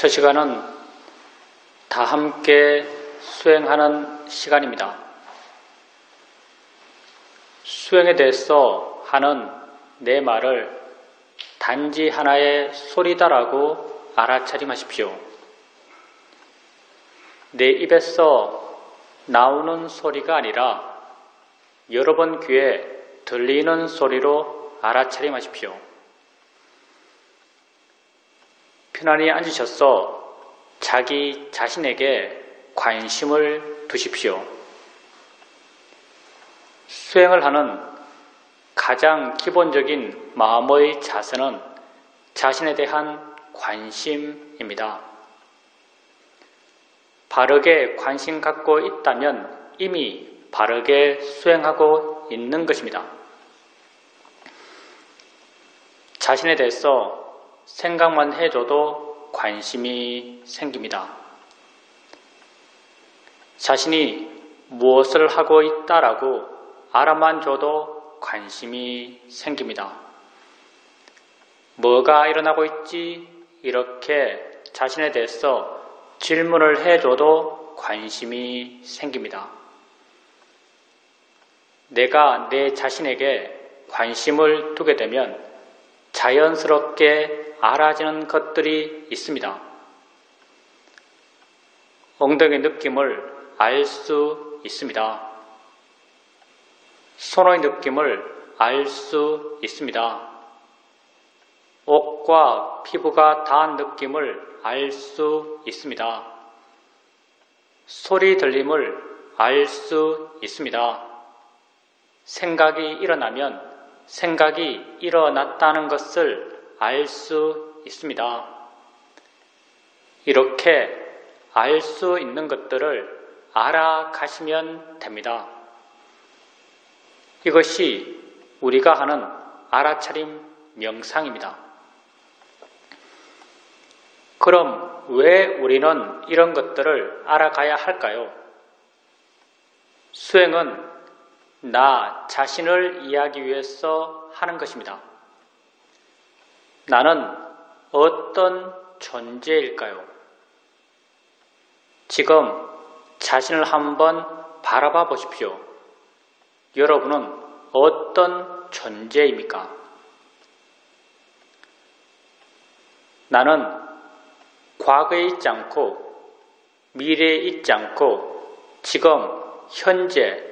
첫 시간은 다 함께 수행하는 시간입니다. 수행에 대해서 하는 내 말을 단지 하나의 소리다라고 알아차림하십시오. 내 입에서 나오는 소리가 아니라 여러분 귀에 들리는 소리로 알아차림하십시오. 편안히 앉으셔서 자기 자신에게 관심을 두십시오. 수행을 하는 가장 기본적인 마음의 자세는 자신에 대한 관심입니다. 바르게 관심 갖고 있다면 이미 바르게 수행하고 있는 것입니다. 자신에 대해서 생각만 해줘도 관심이 생깁니다. 자신이 무엇을 하고 있다라고 알아만 줘도 관심이 생깁니다. 뭐가 일어나고 있지? 이렇게 자신에 대해서 질문을 해줘도 관심이 생깁니다. 내가 내 자신에게 관심을 두게 되면 자연스럽게 알아지는 것들이 있습니다. 엉덩이 느낌을 알 수 있습니다. 손의 느낌을 알 수 있습니다. 옷과 피부가 닿은 느낌을 알 수 있습니다. 소리 들림을 알 수 있습니다. 생각이 일어나면 생각이 일어났다는 것을 알 수 있습니다. 이렇게 알 수 있는 것들을 알아가시면 됩니다. 이것이 우리가 하는 알아차림 명상입니다. 그럼 왜 우리는 이런 것들을 알아가야 할까요? 수행은 나 자신을 이해하기 위해서 하는 것입니다. 나는 어떤 존재일까요? 지금 자신을 한번 바라봐 보십시오. 여러분은 어떤 존재입니까? 나는 과거에 있지 않고 미래에 있지 않고 지금 현재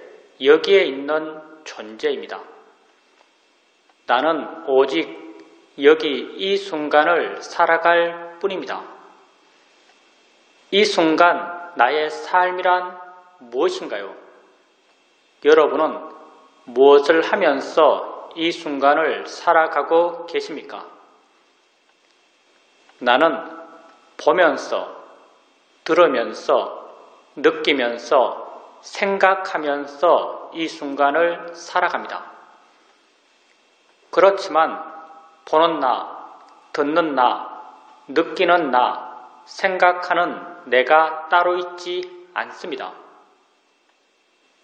여기에 있는 존재입니다. 나는 오직 여기 이 순간을 살아갈 뿐입니다. 이 순간 나의 삶이란 무엇인가요? 여러분은 무엇을 하면서 이 순간을 살아가고 계십니까? 나는 보면서, 들으면서, 느끼면서, 생각하면서 이 순간을 살아갑니다. 그렇지만 보는 나, 듣는 나, 느끼는 나, 생각하는 내가 따로 있지 않습니다.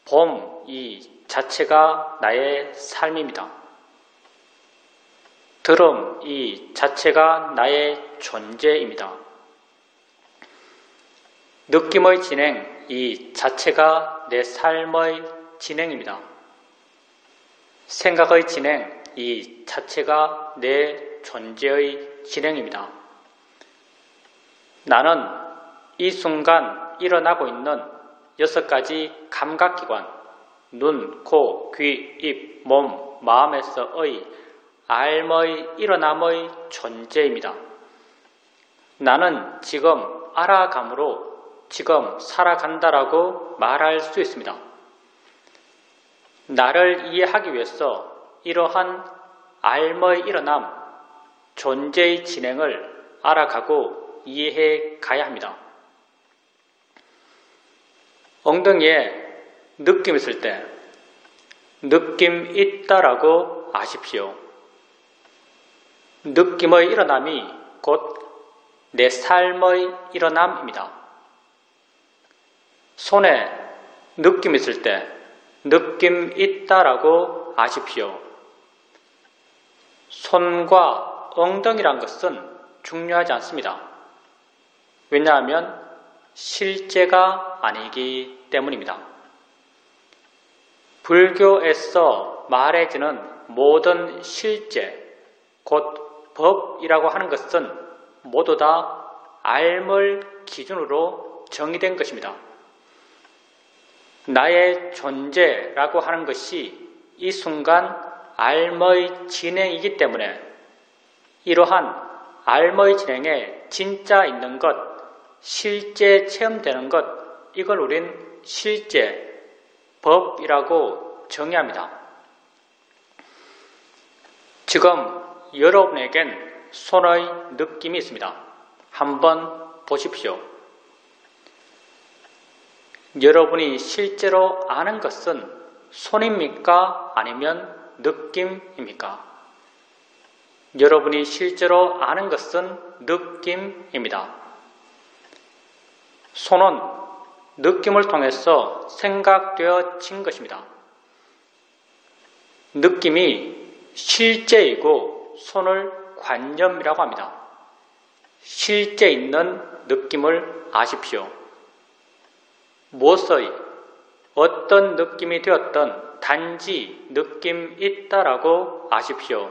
봄 이 자체가 나의 삶입니다. 들음 이 자체가 나의 존재입니다. 느낌의 진행 이 자체가 내 삶의 진행입니다. 생각의 진행 이 자체가 내 존재의 진행입니다. 나는 이 순간 일어나고 있는 6가지 감각기관 눈, 코, 귀, 입, 몸, 마음에서의 알의 일어남의 존재입니다. 나는 지금 알아감으로 지금 살아간다라고 말할 수 있습니다. 나를 이해하기 위해서 이러한 알의 일어남, 존재의 진행을 알아가고 이해해 가야 합니다. 엉덩이에 느낌 있을 때 느낌 있다라고 아십시오. 느낌의 일어남이 곧 내 삶의 일어남입니다. 손에 느낌 있을 때 느낌 있다라고 아십시오. 손과 엉덩이란 것은 중요하지 않습니다. 왜냐하면 실제가 아니기 때문입니다. 불교에서 말해지는 모든 실제, 곧 법이라고 하는 것은 모두 다 알 기준으로 정의된 것입니다. 나의 존재라고 하는 것이 이 순간 알의 진행이기 때문에 이러한 알의 진행에 진짜 있는 것, 실제 체험되는 것, 이걸 우린 실제, 법이라고 정의합니다. 지금 여러분에겐 손의 느낌이 있습니다. 한번 보십시오. 여러분이 실제로 아는 것은 손입니까? 아니면 느낌입니까? 여러분이 실제로 아는 것은 느낌입니다. 손은 느낌을 통해서 생각되어진 것입니다. 느낌이 실제이고 손을 관념이라고 합니다. 실제 있는 느낌을 아십시오. 무엇의 어떤 느낌이 되었던 단지 느낌 있다라고 아십시오.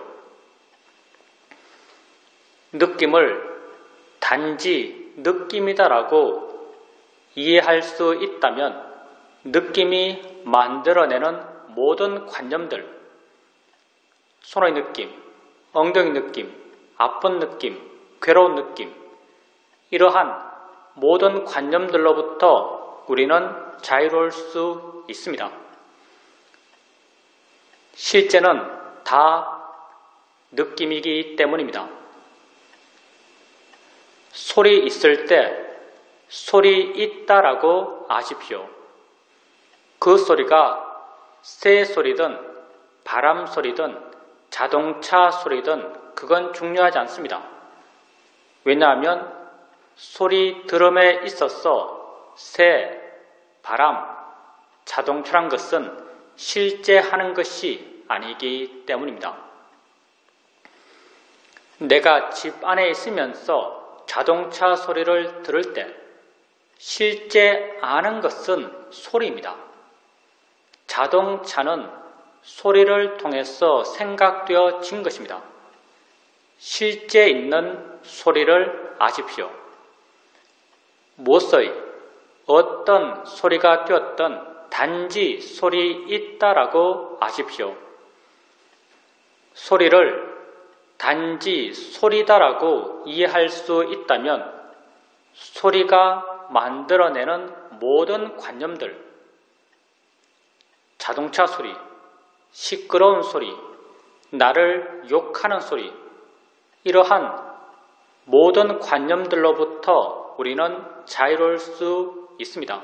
느낌을 단지 느낌이다라고 이해할 수 있다면 느낌이 만들어내는 모든 관념들, 손의 느낌, 엉덩이 느낌, 아픈 느낌, 괴로운 느낌, 이러한 모든 관념들로부터 우리는 자유로울 수 있습니다. 실제는 다 느낌이기 때문입니다. 소리 있을 때 소리 있다라고 아십시오. 그 소리가 새 소리든 바람 소리든 자동차 소리든 그건 중요하지 않습니다. 왜냐하면 소리 들음에 있어서 새, 바람, 자동차란 것은 실제 하는 것이 아니기 때문입니다. 내가 집 안에 있으면서 자동차 소리를 들을 때 실제 아는 것은 소리입니다. 자동차는 소리를 통해서 생각되어진 것입니다. 실제 있는 소리를 아십시오. 무엇의 어떤 소리가 되었던 단지 소리 있다라고 아십시오. 소리를 단지 소리다라고 이해할 수 있다면 소리가 만들어내는 모든 관념들, 자동차 소리, 시끄러운 소리, 나를 욕하는 소리, 이러한 모든 관념들로부터 우리는 자유로울 수 있습니다.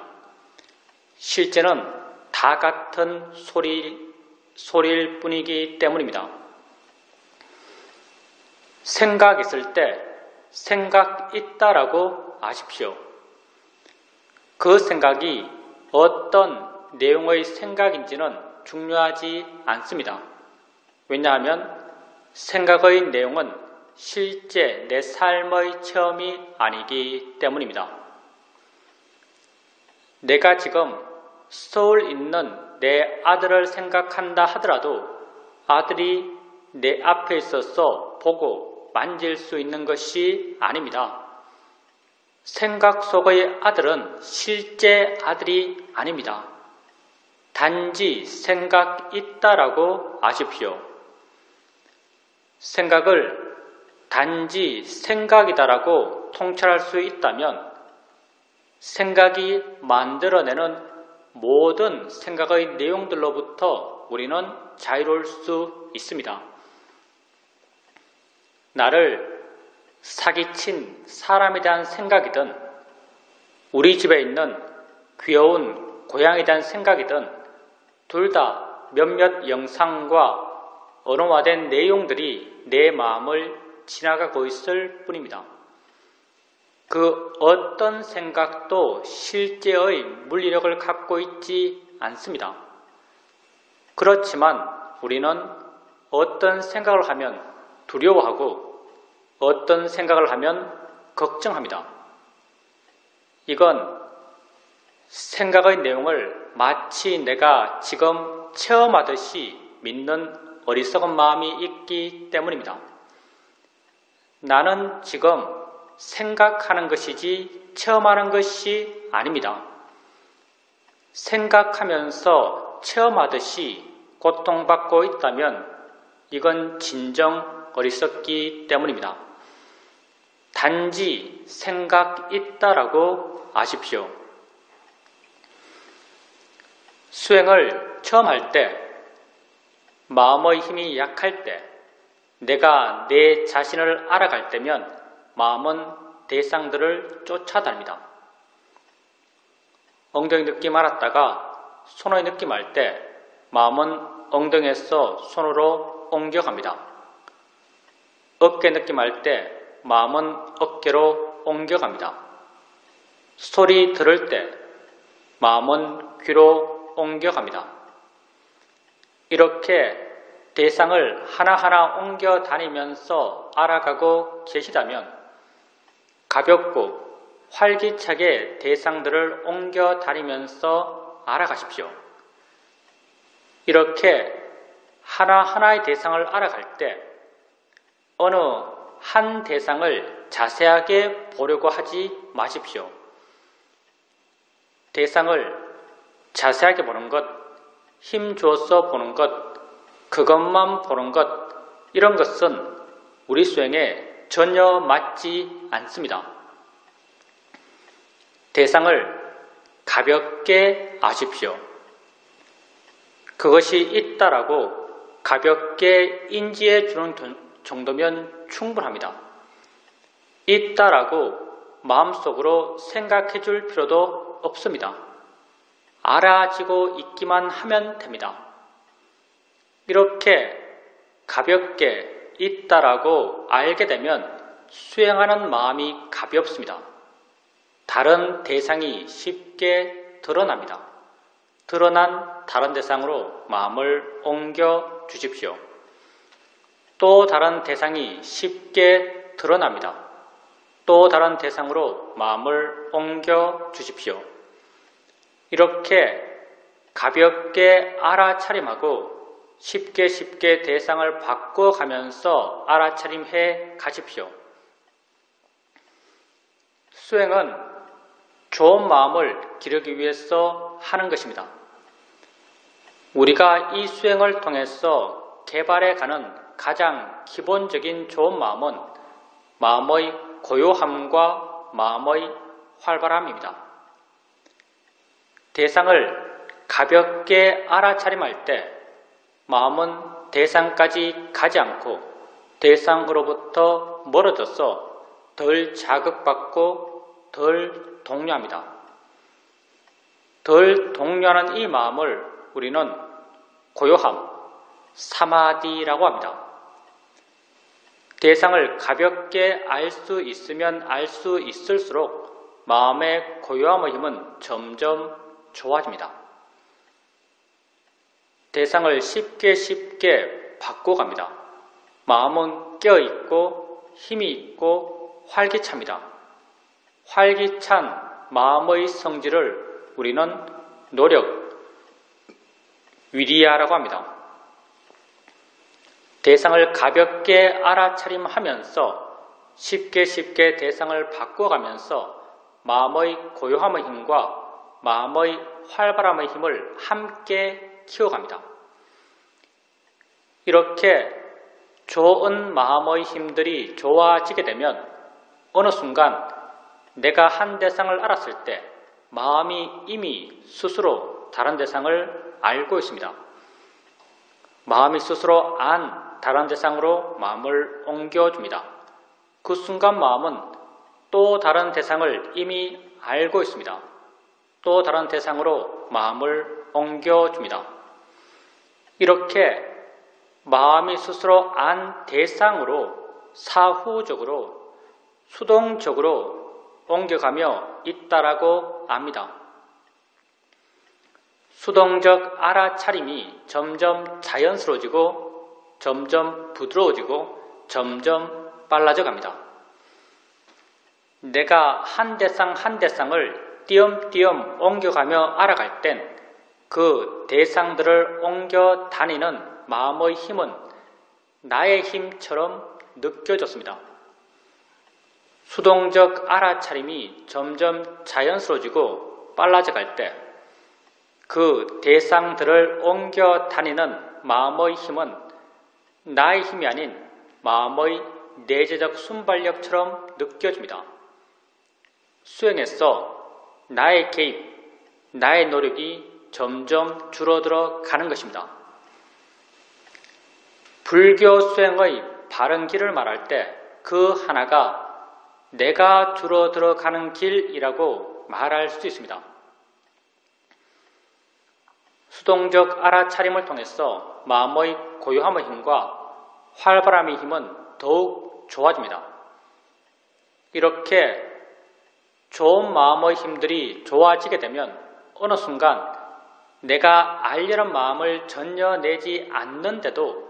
실제는 다 같은 소리일 뿐이기 때문입니다. 생각 있을 때 생각 있다라고 아십시오. 그 생각이 어떤 내용의 생각인지는 중요하지 않습니다. 왜냐하면 생각의 내용은 실제 내 삶의 체험이 아니기 때문입니다. 내가 지금 서울 있는 내 아들을 생각한다 하더라도 아들이 내 앞에 있어서 보고 만질 수 있는 것이 아닙니다. 생각 속의 아들은 실제 아들이 아닙니다. 단지 생각 있다라고 아십시오. 생각을 단지 생각이다라고 통찰할 수 있다면 생각이 만들어내는 모든 생각의 내용들로부터 우리는 자유로울 수 있습니다. 나를 사기친 사람에 대한 생각이든 우리 집에 있는 귀여운 고양이에 대한 생각이든 둘 다 몇몇 영상과 언어화된 내용들이 내 마음을 지나가고 있을 뿐입니다. 그 어떤 생각도 실제의 물리력을 갖고 있지 않습니다. 그렇지만 우리는 어떤 생각을 하면 두려워하고 어떤 생각을 하면 걱정합니다. 이건 생각의 내용을 마치 내가 지금 체험하듯이 믿는 어리석은 마음이 있기 때문입니다. 나는 지금 생각하는 것이지 체험하는 것이 아닙니다. 생각하면서 체험하듯이 고통받고 있다면 이건 진정 어리석기 때문입니다. 단지 생각 있다라고 아십시오. 수행을 처음 할 때, 마음의 힘이 약할 때, 내가 내 자신을 알아갈 때면 마음은 대상들을 쫓아다닙니다. 엉덩이 느낌 알았다가 손의 느낌 알 때 마음은 엉덩이에서 손으로 옮겨갑니다. 어깨 느낌 알 때 마음은 어깨로 옮겨갑니다. 소리 들을 때 마음은 귀로 옮겨갑니다. 이렇게 대상을 하나하나 옮겨 다니면서 알아가고 계시다면 가볍고 활기차게 대상들을 옮겨 다니면서 알아가십시오. 이렇게 하나하나의 대상을 알아갈 때 어느 한 대상을 자세하게 보려고 하지 마십시오. 대상을 자세하게 보는 것, 힘 줘서 보는 것, 그것만 보는 것, 이런 것은 우리 수행에 전혀 맞지 않습니다. 대상을 가볍게 아십시오. 그것이 있다라고 가볍게 인지해 주는 정도면 충분합니다. 있다라고 마음속으로 생각해 줄 필요도 없습니다. 알아지고 있기만 하면 됩니다. 이렇게 가볍게 있다라고 알게 되면 수행하는 마음이 가볍습니다. 다른 대상이 쉽게 드러납니다. 드러난 다른 대상으로 마음을 옮겨 주십시오. 또 다른 대상이 쉽게 드러납니다. 또 다른 대상으로 마음을 옮겨 주십시오. 이렇게 가볍게 알아차림하고 쉽게 대상을 바꿔가면서 알아차림해 가십시오. 수행은 좋은 마음을 기르기 위해서 하는 것입니다. 우리가 이 수행을 통해서 개발해 가는 가장 기본적인 좋은 마음은 마음의 고요함과 마음의 활발함입니다. 대상을 가볍게 알아차림할 때 마음은 대상까지 가지 않고 대상으로부터 멀어져서 덜 자극받고 덜 동요합니다. 덜 동요하는 이 마음을 우리는 고요함, 사마디라고 합니다. 대상을 가볍게 알 수 있으면 알 수 있을수록 마음의 고요함의 힘은 점점 좋아집니다. 대상을 쉽게 바꿔갑니다. 마음은 깨어있고 힘이 있고 활기찹니다. 활기찬 마음의 성질을 우리는 노력, 위리야라고 합니다. 대상을 가볍게 알아차림하면서 쉽게 대상을 바꿔가면서 마음의 고요함의 힘과 마음의 활발함의 힘을 함께 키워갑니다. 이렇게 좋은 마음의 힘들이 좋아지게 되면 어느 순간 내가 한 대상을 알았을 때 마음이 이미 스스로 다른 대상을 알고 있습니다. 마음이 스스로 안 다른 대상으로 마음을 옮겨줍니다. 그 순간 마음은 또 다른 대상을 이미 알고 있습니다. 또 다른 대상으로 마음을 옮겨줍니다. 이렇게 마음이 스스로 안 대상으로 사후적으로 수동적으로 옮겨가며 있다라고 압니다. 수동적 알아차림이 점점 자연스러워지고 점점 부드러워지고 점점 빨라져 갑니다. 내가 한 대상 한 대상을 띄엄띄엄 옮겨가며 알아갈 땐 그 대상들을 옮겨 다니는 마음의 힘은 나의 힘처럼 느껴졌습니다. 수동적 알아차림이 점점 자연스러워지고 빨라져 갈 때 그 대상들을 옮겨 다니는 마음의 힘은 나의 힘이 아닌 마음의 내재적 순발력처럼 느껴집니다. 수행에서 나의 개입, 나의 노력이 점점 줄어들어 가는 것입니다. 불교 수행의 바른 길을 말할 때 그 하나가 내가 줄어들어 가는 길이라고 말할 수 있습니다. 수동적 알아차림을 통해서 마음의 고요함의 힘과 활발함의 힘은 더욱 좋아집니다. 이렇게 좋은 마음의 힘들이 좋아지게 되면 어느 순간 내가 알려는 마음을 전혀 내지 않는데도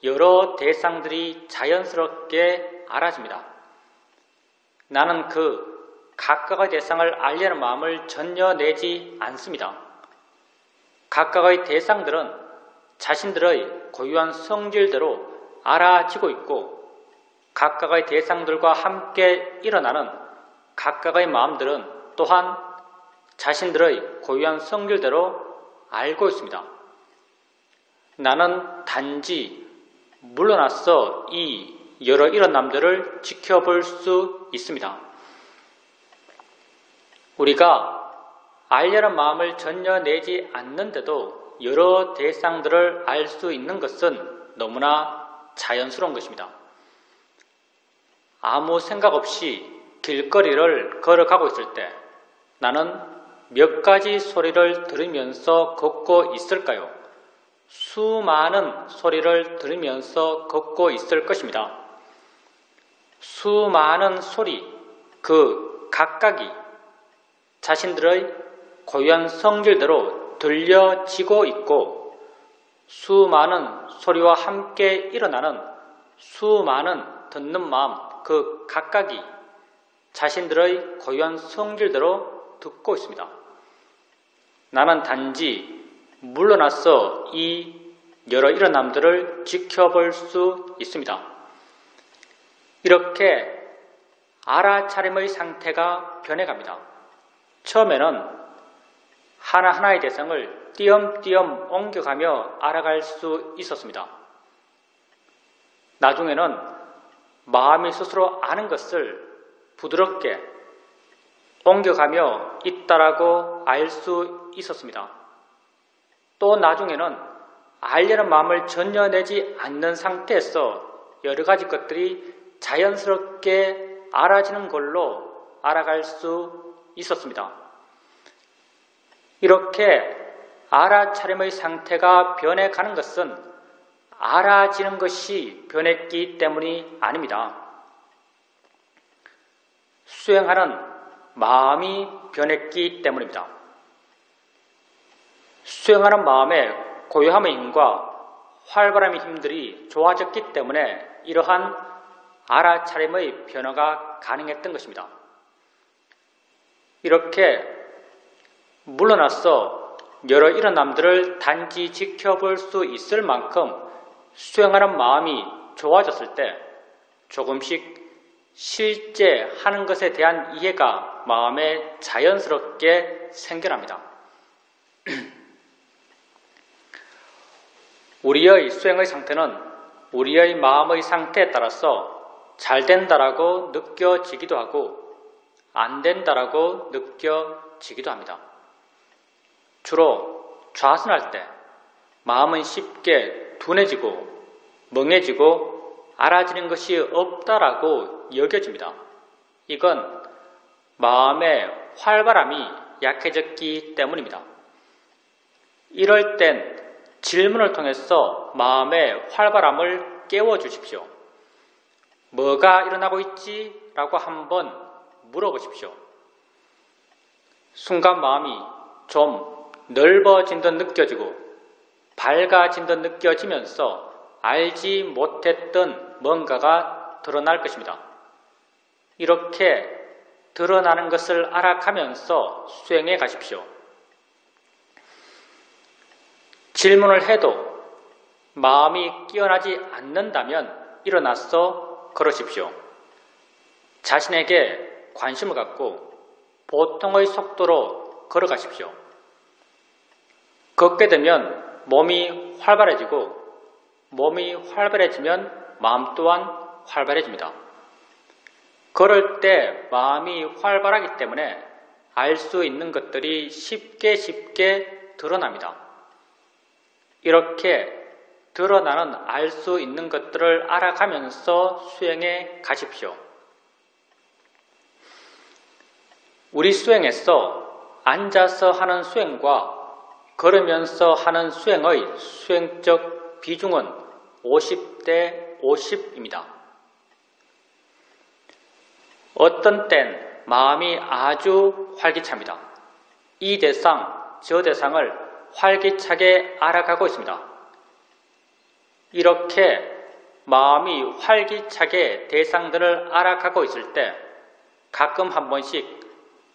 여러 대상들이 자연스럽게 알아집니다. 나는 그 각각의 대상을 알려는 마음을 전혀 내지 않습니다. 각각의 대상들은 자신들의 고유한 성질대로 알아지고 있고 각각의 대상들과 함께 일어나는 각각의 마음들은 또한 자신들의 고유한 성질대로 알고 있습니다. 나는 단지 물러나서 이 여러 일어남들을 지켜볼 수 있습니다. 우리가 알려는 마음을 전혀 내지 않는데도 여러 대상들을 알 수 있는 것은 너무나 자연스러운 것입니다. 아무 생각 없이 길거리를 걸어가고 있을 때 나는 몇 가지 소리를 들으면서 걷고 있을까요? 수많은 소리를 들으면서 걷고 있을 것입니다. 수많은 소리, 그 각각이 자신들의 고유한 성질대로 들려지고 있고 수많은 소리와 함께 일어나는 수많은 듣는 마음, 그 각각이 자신들의 고유한 성질대로 듣고 있습니다. 나는 단지 물러나서 이 여러 일어남들을 지켜볼 수 있습니다. 이렇게 알아차림의 상태가 변해갑니다. 처음에는 하나하나의 대상을 띄엄띄엄 옮겨가며 알아갈 수 있었습니다. 나중에는 마음이 스스로 아는 것을 부드럽게 옮겨가며 있다라고 알 수 있었습니다. 또 나중에는 알려는 마음을 전혀 내지 않는 상태에서 여러 가지 것들이 자연스럽게 알아지는 걸로 알아갈 수 있었습니다. 이렇게 알아차림의 상태가 변해가는 것은 알아지는 것이 변했기 때문이 아닙니다. 수행하는 마음이 변했기 때문입니다. 수행하는 마음의 고요함의 힘과 활발함의 힘들이 좋아졌기 때문에 이러한 알아차림의 변화가 가능했던 것입니다. 이렇게 물러나서 여러 일어남들을 단지 지켜볼 수 있을 만큼 수행하는 마음이 좋아졌을 때 조금씩 실제 하는 것에 대한 이해가 마음에 자연스럽게 생겨납니다. 우리의 수행의 상태는 우리의 마음의 상태에 따라서 잘 된다라고 느껴지기도 하고 안 된다라고 느껴지기도 합니다. 주로 좌선할 때 마음은 쉽게 둔해지고 멍해지고 알아지는 것이 없다라고 여겨집니다. 이건 마음의 활발함이 약해졌기 때문입니다. 이럴 땐 질문을 통해서 마음의 활발함을 깨워주십시오. 뭐가 일어나고 있지? 라고 한번 물어보십시오. 순간 마음이 좀 넓어진 듯 느껴지고 밝아진 듯 느껴지면서 알지 못했던 뭔가가 드러날 것입니다. 이렇게 드러나는 것을 알아가면서 수행해 가십시오. 질문을 해도 마음이 깨어나지 않는다면 일어나서 걸으십시오. 자신에게 관심을 갖고 보통의 속도로 걸어가십시오. 걷게 되면 몸이 활발해지고 몸이 활발해지면 마음 또한 활발해집니다. 걸을 때 마음이 활발하기 때문에 알 수 있는 것들이 쉽게 드러납니다. 이렇게 드러나는 알 수 있는 것들을 알아가면서 수행해 가십시오. 우리 수행에서 앉아서 하는 수행과 걸으면서 하는 수행의 수행적 비중은 50대 50입니다. 어떤 땐 마음이 아주 활기찹니다. 이 대상, 저 대상을 활기차게 알아가고 있습니다. 이렇게 마음이 활기차게 대상들을 알아가고 있을 때 가끔 한 번씩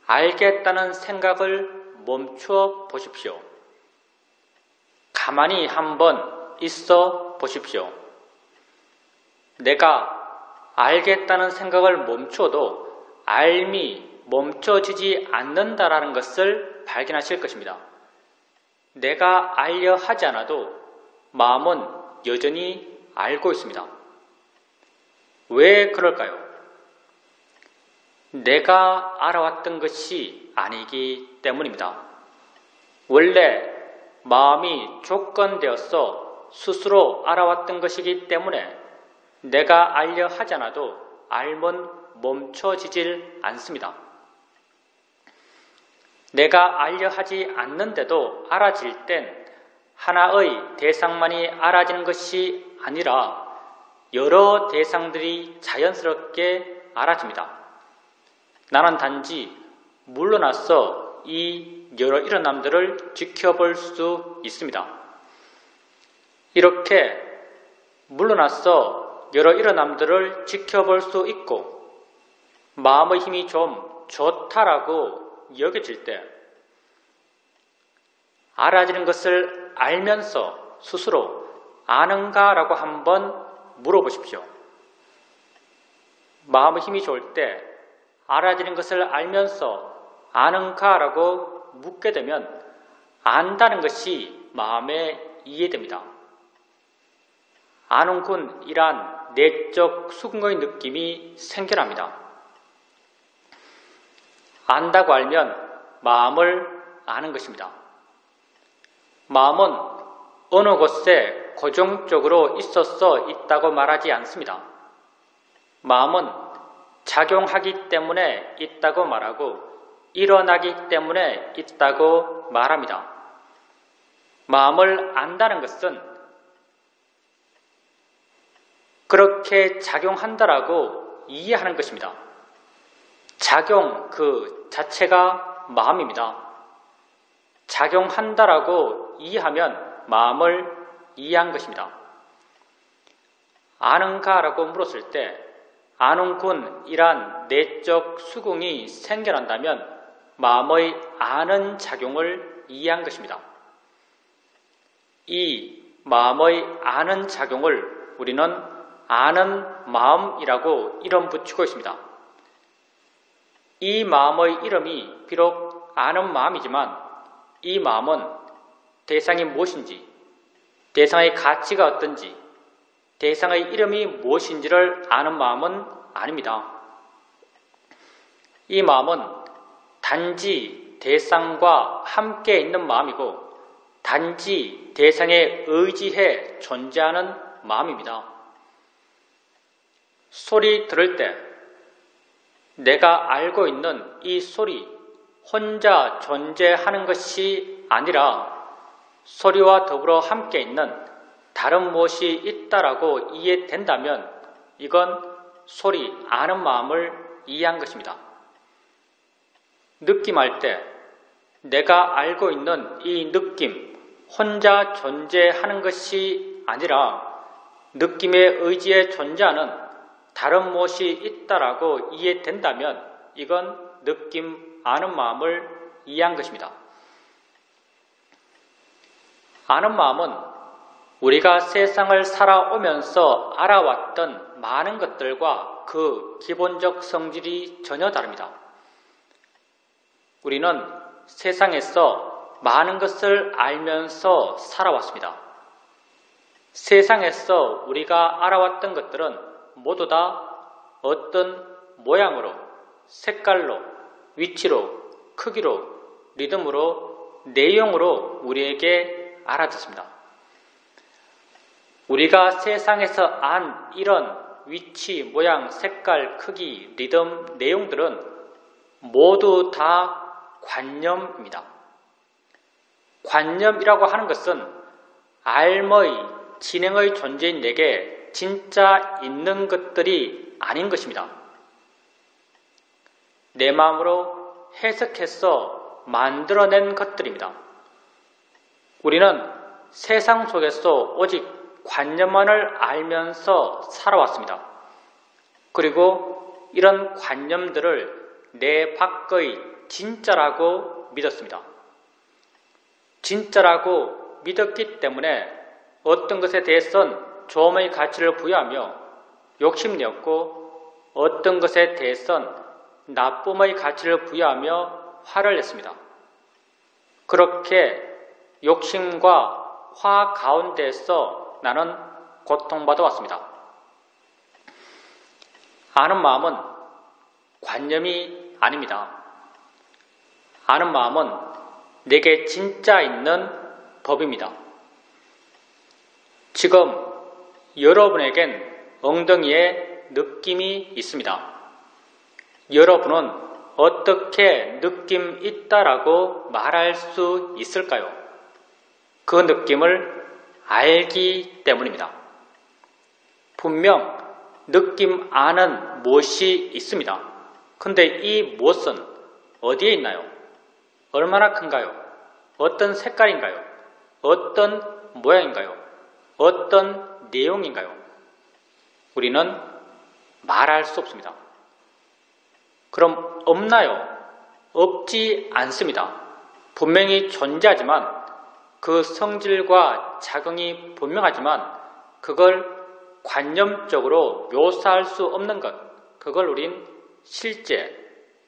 알겠다는 생각을 멈추어 보십시오. 가만히 한번 있어 보십시오. 내가 알겠다는 생각을 멈추어도 알미 멈춰지지 않는다라는 것을 발견하실 것입니다. 내가 알려 하지 않아도 마음은 여전히 알고 있습니다. 왜 그럴까요? 내가 알아왔던 것이 아니기 때문입니다. 원래 마음이 조건되어서 스스로 알아왔던 것이기 때문에 내가 알려 하지 않아도 알면 멈춰지질 않습니다. 내가 알려 하지 않는데도 알아질 땐 하나의 대상만이 알아지는 것이 아니라 여러 대상들이 자연스럽게 알아집니다. 나는 단지 물러나서 이 여러 일어남들을 지켜볼 수 있습니다. 이렇게 물러나서 여러 일어남들을 지켜볼 수 있고 마음의 힘이 좀 좋다라고 여겨질 때 알아지는 것을 알면서 스스로 아는가라고 한번 물어보십시오. 마음의 힘이 좋을 때 알아지는 것을 알면서 아는가라고 묻게 되면 안다는 것이 마음에 이해됩니다. 아는군이란 내적 수긍의 느낌이 생겨납니다. 안다고 알면 마음을 아는 것입니다. 마음은 어느 곳에 고정적으로 있어서 있다고 말하지 않습니다. 마음은 작용하기 때문에 있다고 말하고 일어나기 때문에 있다고 말합니다. 마음을 안다는 것은 그렇게 작용한다라고 이해하는 것입니다. 작용 그 자체가 마음입니다. 작용한다라고 이해하면 마음을 이해한 것입니다. 아는가라고 물었을 때 아는군이란 내적 수긍이 생겨난다면 마음의 아는 작용을 이해한 것입니다. 이 마음의 아는 작용을 우리는 아는 마음이라고 이름 붙이고 있습니다. 이 마음의 이름이 비록 아는 마음이지만 이 마음은 대상이 무엇인지, 대상의 가치가 어떤지, 대상의 이름이 무엇인지를 아는 마음은 아닙니다. 이 마음은 단지 대상과 함께 있는 마음이고 단지 대상에 의지해 존재하는 마음입니다. 소리 들을 때 내가 알고 있는 이 소리 혼자 존재하는 것이 아니라 소리와 더불어 함께 있는 다른 무엇이 있다라고 이해된다면 이건 소리 아는 마음을 이해한 것입니다. 느낌할 때 내가 알고 있는 이 느낌 혼자 존재하는 것이 아니라 느낌의 의지에 존재하는 다른 무엇이 있다라고 이해된다면 이건 느낌, 아는 마음을 이해한 것입니다. 아는 마음은 우리가 세상을 살아오면서 알아왔던 많은 것들과 그 기본적 성질이 전혀 다릅니다. 우리는 세상에서 많은 것을 알면서 살아왔습니다. 세상에서 우리가 알아왔던 것들은 모두 다 어떤 모양으로, 색깔로, 위치로, 크기로, 리듬으로, 내용으로 우리에게 알아졌습니다. 우리가 세상에서 안 이런 위치, 모양, 색깔, 크기, 리듬, 내용들은 모두 다 관념입니다. 관념이라고 하는 것은 알의, 진행의 존재인 내게 진짜 있는 것들이 아닌 것입니다. 내 마음으로 해석해서 만들어낸 것들입니다. 우리는 세상 속에서 오직 관념만을 알면서 살아왔습니다. 그리고 이런 관념들을 내 밖의 진짜라고 믿었습니다. 진짜라고 믿었기 때문에 어떤 것에 대해서는 조음의 가치를 부여하며 욕심내었고 어떤 것에 대해서는 나쁨의 가치를 부여하며 화를 냈습니다. 그렇게 욕심과 화 가운데서 나는 고통받아 왔습니다. 아는 마음은 관념이 아닙니다. 아는 마음은 내게 진짜 있는 법입니다. 지금 여러분에겐 엉덩이에 느낌이 있습니다. 여러분은 어떻게 느낌 있다라고 말할 수 있을까요? 그 느낌을 알기 때문입니다. 분명 느낌 아는 무엇이 있습니다. 근데 이 무엇은 어디에 있나요? 얼마나 큰가요? 어떤 색깔인가요? 어떤 모양인가요? 어떤 내용인가요? 우리는 말할 수 없습니다. 그럼 없나요? 없지 않습니다. 분명히 존재하지만 그 성질과 작용이 분명하지만 그걸 관념적으로 묘사할 수 없는 것, 그걸 우린 실제,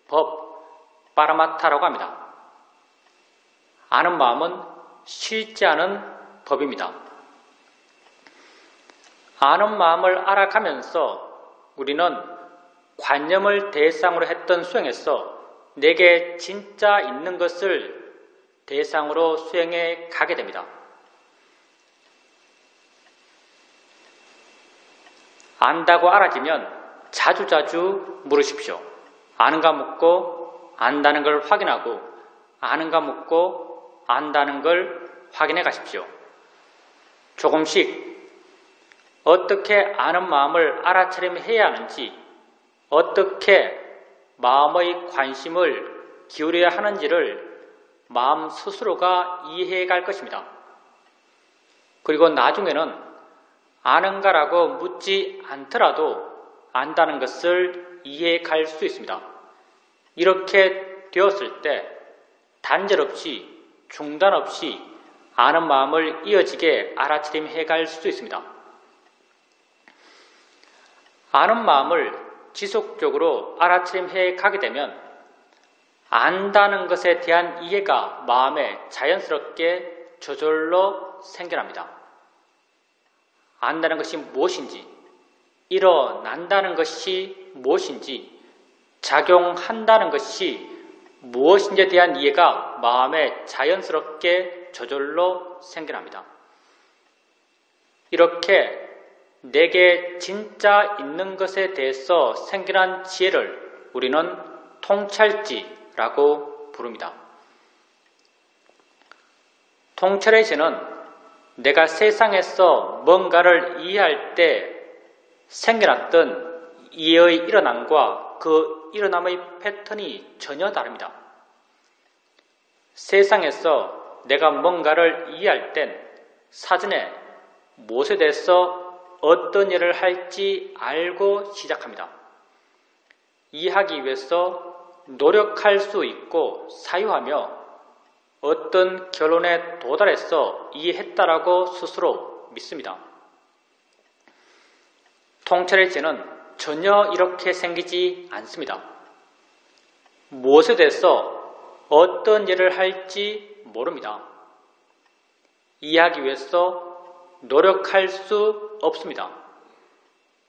법, 파라마타라고 합니다. 아는 마음은 실제하는 법입니다. 아는 마음을 알아가면서 우리는 관념을 대상으로 했던 수행에서 내게 진짜 있는 것을 대상으로 수행해 가게 됩니다. 안다고 알아지면 자주자주 물으십시오. 아는가 묻고 안다는 걸 확인하고 아는가 묻고 안다는 걸 확인해 가십시오. 조금씩 어떻게 아는 마음을 알아차림해야 하는지, 어떻게 마음의 관심을 기울여야 하는지를 마음 스스로가 이해해 갈 것입니다. 그리고 나중에는 아는가라고 묻지 않더라도 안다는 것을 이해해 갈 수 있습니다. 이렇게 되었을 때 단절 없이 중단 없이 아는 마음을 이어지게 알아차림해 갈 수 있습니다. 아는 마음을 지속적으로 알아차림해 가게 되면 안다는 것에 대한 이해가 마음에 자연스럽게 저절로 생겨납니다. 안다는 것이 무엇인지, 일어난다는 것이 무엇인지, 작용한다는 것이 무엇인지에 대한 이해가 마음에 자연스럽게 저절로 생겨납니다. 이렇게 내게 진짜 있는 것에 대해서 생겨난 지혜를 우리는 통찰지라고 부릅니다. 통찰의 지혜는 내가 세상에서 뭔가를 이해할 때 생겨났던 이해의 일어남과 그 일어남의 패턴이 전혀 다릅니다. 세상에서 내가 뭔가를 이해할 땐 사전에 무엇에 대해서 어떤 일을 할지 알고 시작합니다. 이해하기 위해서 노력할 수 있고 사유하며 어떤 결론에 도달해서 이해했다라고 스스로 믿습니다. 통찰의 지혜는 전혀 이렇게 생기지 않습니다. 무엇에 대해서 어떤 일을 할지 모릅니다. 이해하기 위해서 노력할 수 없습니다.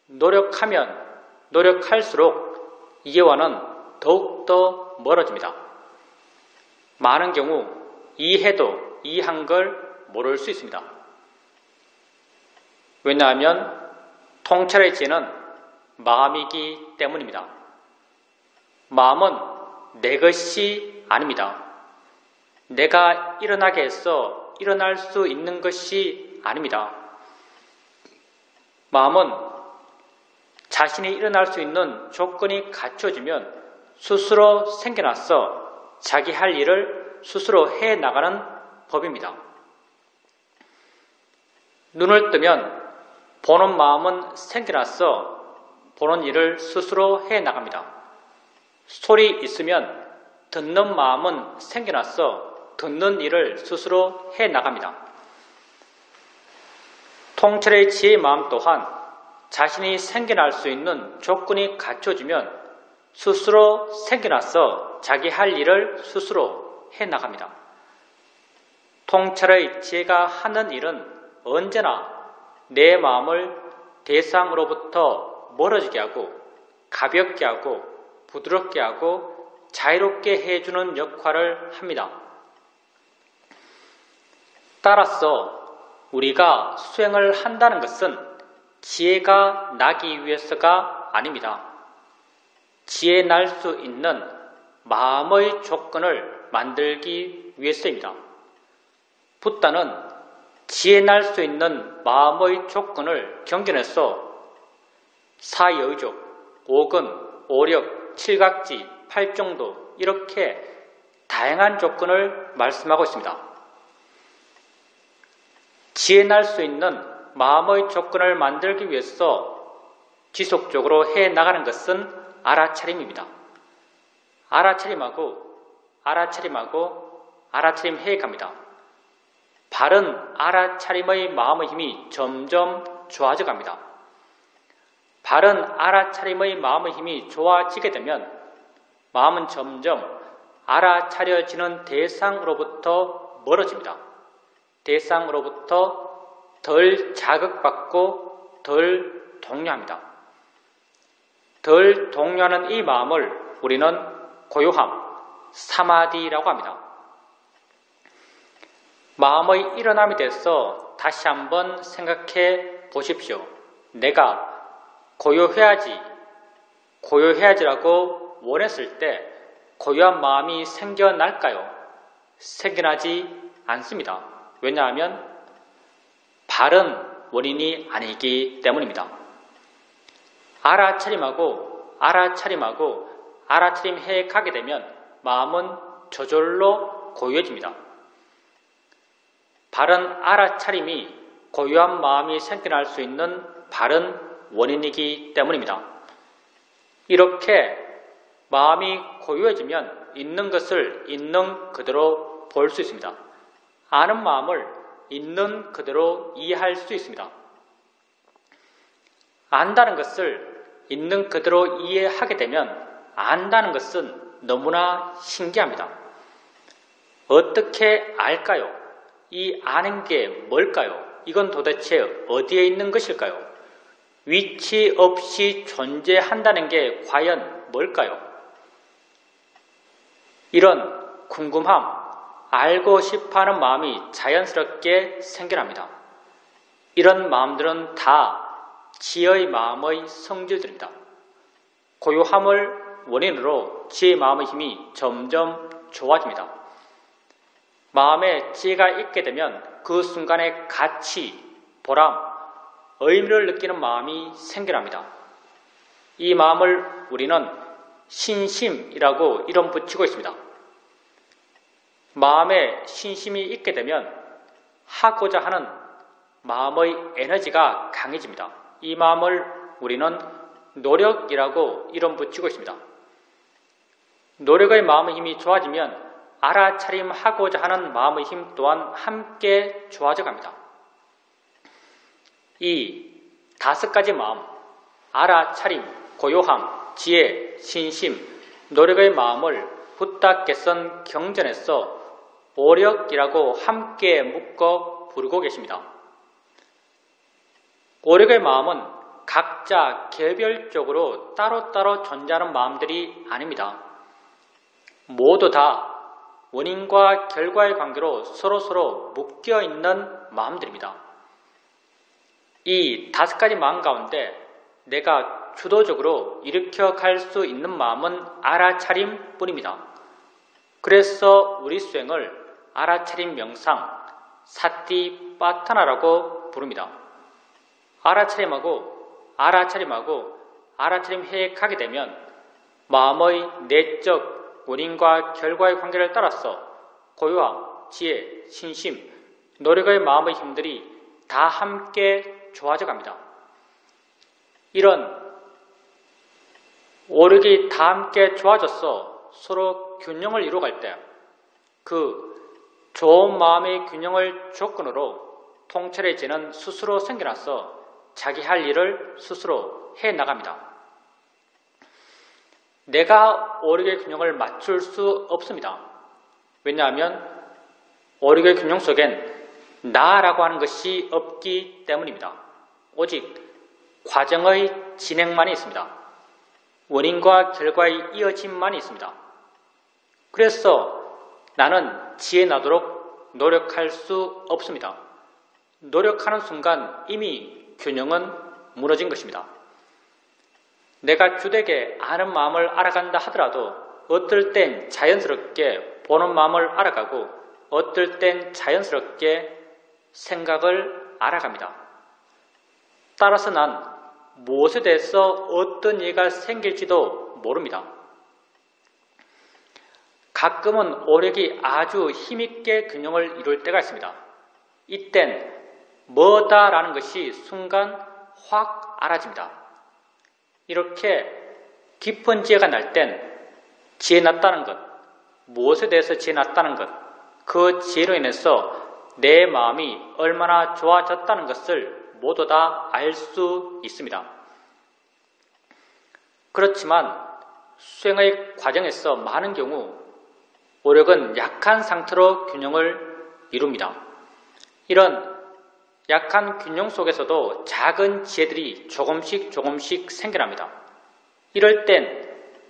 노력하면 노력할수록 이해와는 더욱더 멀어집니다. 많은 경우 이해해도 이해한 걸 모를 수 있습니다. 왜냐하면 통찰의 지혜는 마음이기 때문입니다. 마음은 내 것이 아닙니다. 내가 일어나게 해서 일어날 수 있는 것이 아닙니다. 마음은 자신이 일어날 수 있는 조건이 갖춰지면 스스로 생겨나서 자기 할 일을 스스로 해나가는 법입니다. 눈을 뜨면 보는 마음은 생겨나서 보는 일을 스스로 해나갑니다. 소리 있으면 듣는 마음은 생겨나서 듣는 일을 스스로 해나갑니다. 통찰의 지혜의 마음 또한 자신이 생겨날 수 있는 조건이 갖춰지면 스스로 생겨나서 자기 할 일을 스스로 해나갑니다. 통찰의 지혜가 하는 일은 언제나 내 마음을 대상으로부터 멀어지게 하고 가볍게 하고 부드럽게 하고 자유롭게 해주는 역할을 합니다. 따라서 우리가 수행을 한다는 것은 지혜가 나기 위해서가 아닙니다. 지혜 날 수 있는 마음의 조건을 만들기 위해서입니다. 붓다는 지혜 날 수 있는 마음의 조건을 경전해서 사여의족, 오근, 오력, 칠각지, 팔정도 이렇게 다양한 조건을 말씀하고 있습니다. 지혜 날 수 있는 마음의 조건을 만들기 위해서 지속적으로 해나가는 것은 알아차림입니다. 알아차림 해갑니다. 바른 알아차림의 마음의 힘이 점점 좋아져 갑니다. 바른 알아차림의 마음의 힘이 좋아지게 되면 마음은 점점 알아차려지는 대상으로부터 멀어집니다. 대상으로부터 덜 자극받고 덜 동요합니다. 덜 동요하는 이 마음을 우리는 고요함, 사마디라고 합니다. 마음의 일어남에 대해서 다시 한번 생각해 보십시오. 내가 고요해야지라고 원했을 때 고요한 마음이 생겨날까요? 생겨나지 않습니다. 왜냐하면 바른 원인이 아니기 때문입니다. 알아차림해 가게 되면 마음은 저절로 고요해집니다. 바른 알아차림이 고요한 마음이 생겨날 수 있는 바른 원인이기 때문입니다. 이렇게 마음이 고요해지면 있는 것을 있는 그대로 볼 수 있습니다. 아는 마음을 있는 그대로 이해할 수 있습니다. 안다는 것을 있는 그대로 이해하게 되면 안다는 것은 너무나 신기합니다. 어떻게 알까요? 이 아는 게 뭘까요? 이건 도대체 어디에 있는 것일까요? 위치 없이 존재한다는 게 과연 뭘까요? 이런 궁금함, 알고 싶어하는 마음이 자연스럽게 생겨납니다. 이런 마음들은 다 지혜의 마음의 성질들입니다. 고요함을 원인으로 지혜의 마음의 힘이 점점 좋아집니다. 마음에 지혜가 있게 되면 그 순간에 가치, 보람, 의미를 느끼는 마음이 생겨납니다. 이 마음을 우리는 신심이라고 이름 붙이고 있습니다. 마음에 신심이 있게 되면 하고자 하는 마음의 에너지가 강해집니다. 이 마음을 우리는 노력이라고 이름 붙이고 있습니다. 노력의 마음의 힘이 좋아지면 알아차림하고자 하는 마음의 힘 또한 함께 좋아져 갑니다. 이 5가지 마음, 알아차림, 고요함, 지혜, 신심, 노력의 마음을 부다 개선 경전에서 오력이라고 함께 묶어 부르고 계십니다. 오력의 마음은 각자 개별적으로 따로따로 존재하는 마음들이 아닙니다. 모두 다 원인과 결과의 관계로 서로서로 묶여있는 마음들입니다. 이 5가지 마음 가운데 내가 주도적으로 일으켜 갈 수 있는 마음은 알아차림 뿐입니다. 그래서 우리 수행을 알아차림 명상, 사티파타나라고 부릅니다. 알아차림해 가게 되면 마음의 내적 원인과 결과의 관계를 따라서 고요함, 지혜, 신심, 노력의 마음의 힘들이 다 함께 좋아져 갑니다. 이런 오력이 다 함께 좋아져서 서로 균형을 이루어갈 때 그 좋은 마음의 균형을 조건으로 통찰해지는 스스로 생겨나서 자기 할 일을 스스로 해나갑니다. 내가 오력의 균형을 맞출 수 없습니다. 왜냐하면 오력의 균형 속엔 나라고 하는 것이 없기 때문입니다. 오직 과정의 진행만이 있습니다. 원인과 결과의 이어짐만이 있습니다. 그래서 나는 지혜 나도록 노력할 수 없습니다. 노력하는 순간 이미 균형은 무너진 것입니다. 내가 주되게 아는 마음을 알아간다 하더라도 어떨 땐 자연스럽게 보는 마음을 알아가고 어떨 땐 자연스럽게 생각을 알아갑니다. 따라서 난 무엇에 대해서 어떤 이해가 생길지도 모릅니다. 가끔은 오력이 아주 힘있게 균형을 이룰 때가 있습니다. 이땐 뭐다라는 것이 순간 확 알아집니다. 이렇게 깊은 지혜가 날 땐 지혜 났다는 것, 무엇에 대해서 지혜 났다는 것, 그 지혜로 인해서 내 마음이 얼마나 좋아졌다는 것을 모두 다 알 수 있습니다. 그렇지만 수행의 과정에서 많은 경우 오력은 약한 상태로 균형을 이룹니다. 이런 약한 균형 속에서도 작은 지혜들이 조금씩 생겨납니다. 이럴 땐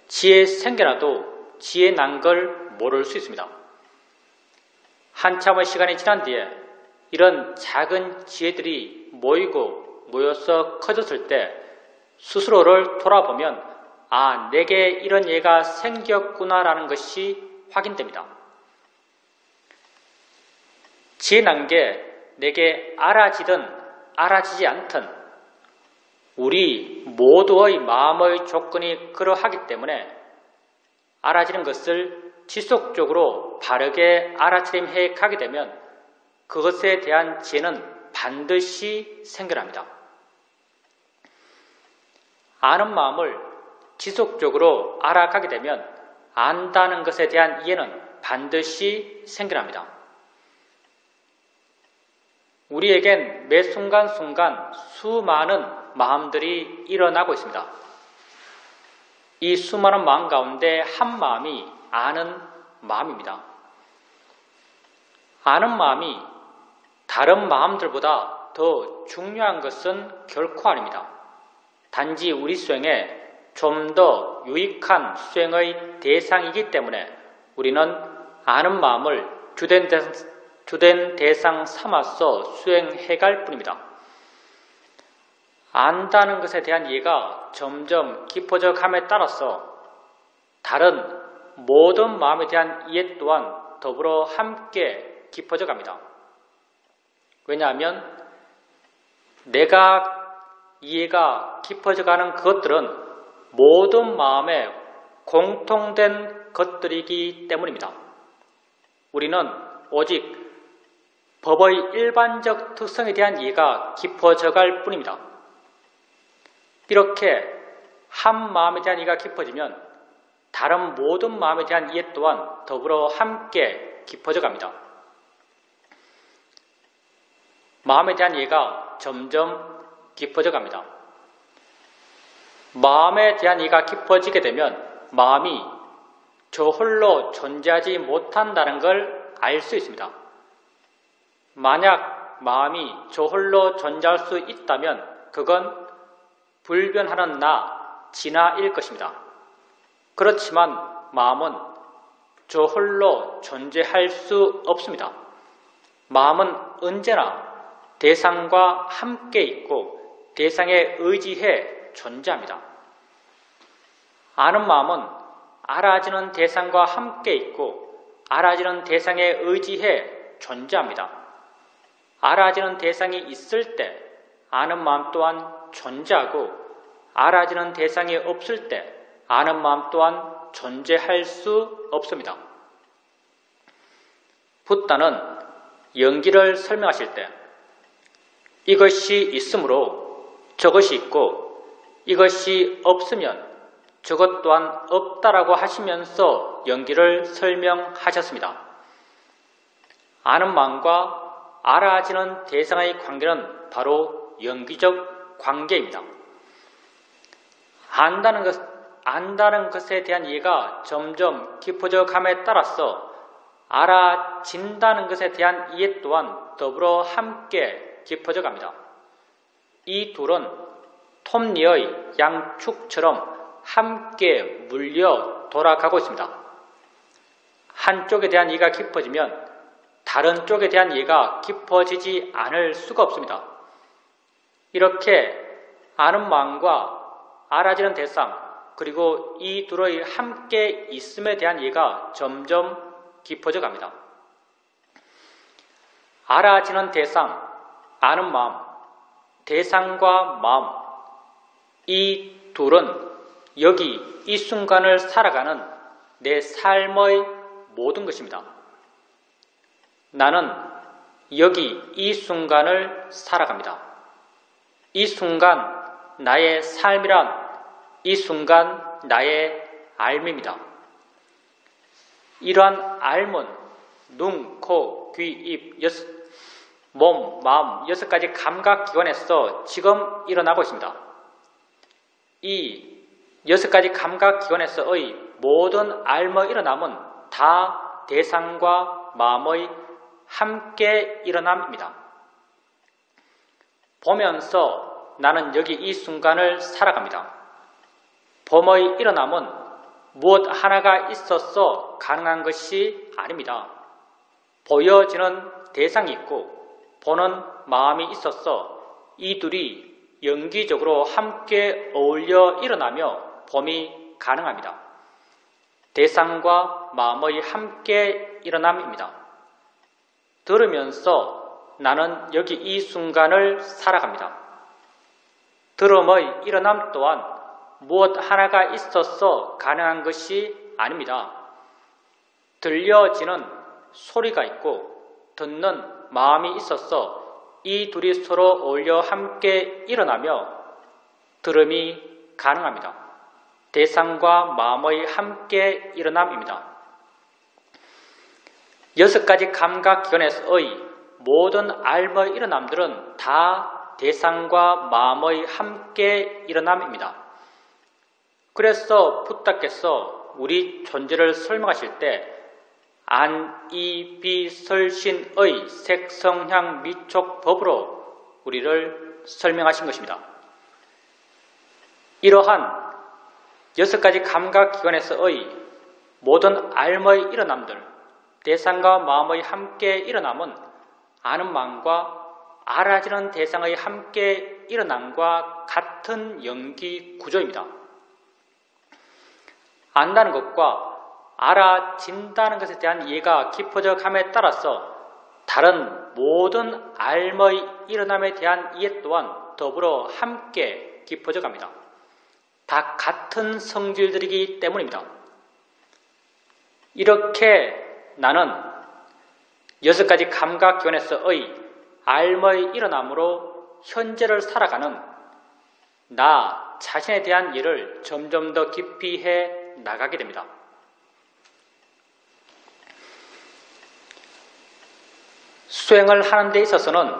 지혜 생겨나도 지혜 난 걸 모를 수 있습니다. 한참의 시간이 지난 뒤에 이런 작은 지혜들이 모여서 커졌을 때 스스로를 돌아보면 내게 이런 예가 생겼구나라는 것이 확인됩니다. 지혜 난 게 내게 알아지든 알아지지 않든 우리 모두의 마음의 조건이 그러하기 때문에 알아지는 것을 지속적으로 바르게 알아차림해 가게 되면 그것에 대한 지혜는 반드시 생겨납니다. 아는 마음을 지속적으로 알아가게 되면 안다는 것에 대한 이해는 반드시 생겨납니다. 우리에겐 매 순간순간 수많은 마음들이 일어나고 있습니다. 이 수많은 마음 가운데 한 마음이 아는 마음입니다. 아는 마음이 다른 마음들보다 더 중요한 것은 결코 아닙니다. 단지 우리 수행에 좀 더 유익한 수행의 대상이기 때문에 우리는 아는 마음을 주된 대상 삼아서 수행해갈 뿐입니다. 안다는 것에 대한 이해가 점점 깊어져 감에 따라서 다른 모든 마음에 대한 이해 또한 더불어 함께 깊어져 갑니다. 왜냐하면 내가 이해가 깊어져 가는 그것들은 모든 마음에 공통된 것들이기 때문입니다. 우리는 오직 법의 일반적 특성에 대한 이해가 깊어져 갈 뿐입니다. 이렇게 한 마음에 대한 이해가 깊어지면 다른 모든 마음에 대한 이해 또한 더불어 함께 깊어져 갑니다. 마음에 대한 이해가 점점 깊어져 갑니다. 마음에 대한 이해가 깊어지게 되면 마음이 저 홀로 존재하지 못한다는 걸 알 수 있습니다. 만약 마음이 저 홀로 존재할 수 있다면 그건 불변하는 나, 진화일 것입니다. 그렇지만 마음은 저 홀로 존재할 수 없습니다. 마음은 언제나 대상과 함께 있고 대상에 의지해 존재합니다. 아는 마음은 알아지는 대상과 함께 있고 알아지는 대상에 의지해 존재합니다. 알아지는 대상이 있을 때 아는 마음 또한 존재하고 알아지는 대상이 없을 때 아는 마음 또한 존재할 수 없습니다. 붓다는 연기를 설명하실 때 이것이 있으므로 저것이 있고 이것이 없으면 저것 또한 없다라고 하시면서 연기를 설명하셨습니다. 아는 마음과 알아지는 대상의 관계는 바로 연기적 관계입니다. 안다는 것에 대한 이해가 점점 깊어져 감에 따라서 알아진다는 것에 대한 이해 또한 더불어 함께 깊어져 갑니다. 이 둘은 톱니의 양축처럼 함께 물려 돌아가고 있습니다. 한쪽에 대한 이해가 깊어지면 다른 쪽에 대한 이해가 깊어지지 않을 수가 없습니다. 이렇게 아는 마음과 알아지는 대상 그리고 이 둘의 함께 있음에 대한 이해가 점점 깊어져 갑니다. 알아지는 대상, 아는 마음, 대상과 마음 이 둘은 여기 이 순간을 살아가는 내 삶의 모든 것입니다. 나는 여기 이 순간을 살아갑니다. 이 순간 나의 삶이란 이 순간 나의 삶입니다. 이러한 삶은 눈, 코, 귀, 입, 몸, 마음 6가지 감각기관에서 지금 일어나고 있습니다. 이 6가지 감각기관에서의 모든 삶의 일어남은 다 대상과 마음의 함께 일어남입니다. 보면서 나는 여기 이 순간을 살아갑니다. 봄의 일어남은 무엇 하나가 있어서 가능한 것이 아닙니다. 보여지는 대상이 있고 보는 마음이 있어서 이 둘이 연기적으로 함께 어울려 일어나며 봄이 가능합니다. 대상과 마음의 함께 일어남입니다. 들으면서 나는 여기 이 순간을 살아갑니다. 들음의 일어남 또한 무엇 하나가 있어서 가능한 것이 아닙니다. 들려지는 소리가 있고 듣는 마음이 있어서 이 둘이 서로 어울려 함께 일어나며 들음이 가능합니다. 대상과 마음의 함께 일어남입니다. 6가지 감각기관에서의 모든 삶의 일어남들은 다 대상과 마음의 함께 일어남입니다. 그래서 붓다께서 우리 존재를 설명하실 때 안, 이, 비, 설, 신의 색성향 미촉 법으로 우리를 설명하신 것입니다. 이러한 6가지 감각기관에서의 모든 삶의 일어남들, 대상과 마음의 함께 일어남은 아는 마음과 알아지는 대상의 함께 일어남과 같은 연기 구조입니다. 안다는 것과 알아진다는 것에 대한 이해가 깊어져 감에 따라서 다른 모든 삶의 일어남에 대한 이해 또한 더불어 함께 깊어져 갑니다. 다 같은 성질들이기 때문입니다. 이렇게 나는 6가지 감각기관에서의 삶의 일어남으로 현재를 살아가는 나 자신에 대한 일을 점점 더 깊이 해 나가게 됩니다. 수행을 하는 데 있어서는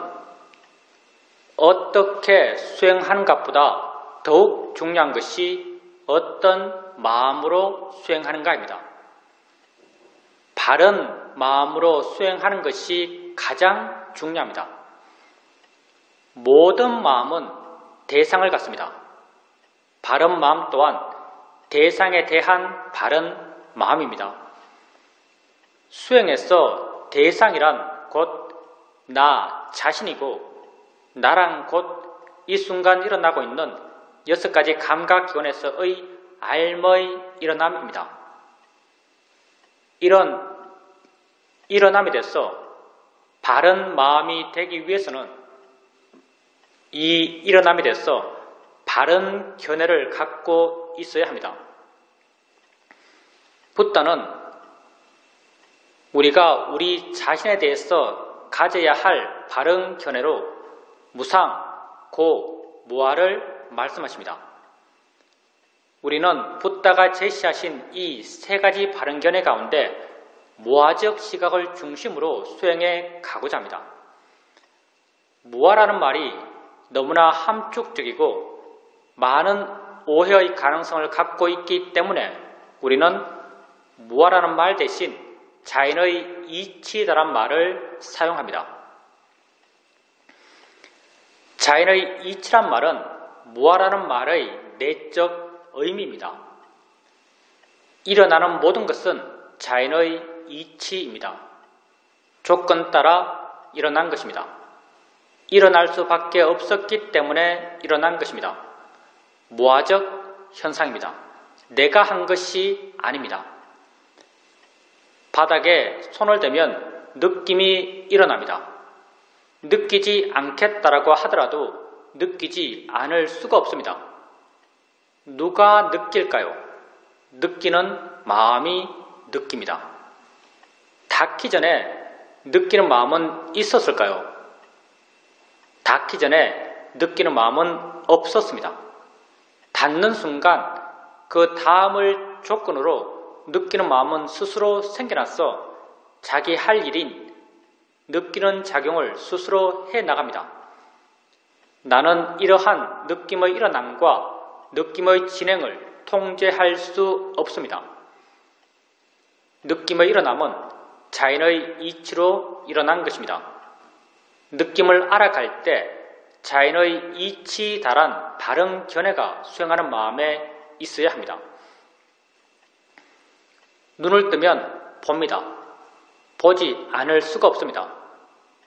어떻게 수행하는것보다 더욱 중요한 것이 어떤 마음으로 수행하는가입니다. 바른 마음으로 수행하는 것이 가장 중요합니다. 모든 마음은 대상을 갖습니다. 바른 마음 또한 대상에 대한 바른 마음입니다. 수행에서 대상이란 곧 나 자신이고 나랑 곧 이 순간 일어나고 있는 6가지 감각기관에서의 알머의 일어남입니다. 이런 일어남에 대해서 바른 마음이 되기 위해서는 이 일어남에 대해서 바른 견해를 갖고 있어야 합니다. 붓다는 우리가 우리 자신에 대해서 가져야 할 바른 견해로 무상, 고, 무아를 말씀하십니다. 우리는 붓다가 제시하신 이 3가지 바른 견해 가운데 무아적 시각을 중심으로 수행해 가고자 합니다. 무아라는 말이 너무나 함축적이고 많은 오해의 가능성을 갖고 있기 때문에 우리는 무아라는 말 대신 자연의 이치다란 말을 사용합니다. 자연의 이치란 말은 무아라는 말의 내적 의미입니다. 일어나는 모든 것은 자연의 이치입니다. 조건 따라 일어난 것입니다. 일어날 수밖에 없었기 때문에 일어난 것입니다. 무아적 현상입니다. 내가 한 것이 아닙니다. 바닥에 손을 대면 느낌이 일어납니다. 느끼지 않겠다라고 하더라도 느끼지 않을 수가 없습니다. 누가 느낄까요? 느끼는 마음이 느낍니다. 닿기 전에 느끼는 마음은 있었을까요? 닿기 전에 느끼는 마음은 없었습니다. 닿는 순간 그 다음을 조건으로 느끼는 마음은 스스로 생겨나서 자기 할 일인 느끼는 작용을 스스로 해나갑니다. 나는 이러한 느낌의 일어남과 느낌의 진행을 통제할 수 없습니다. 느낌의 일어남은 자연의 이치로 일어난 것입니다. 느낌을 알아갈 때 자연의 이치 달한 바른 견해가 수행하는 마음에 있어야 합니다. 눈을 뜨면 봅니다. 보지 않을 수가 없습니다.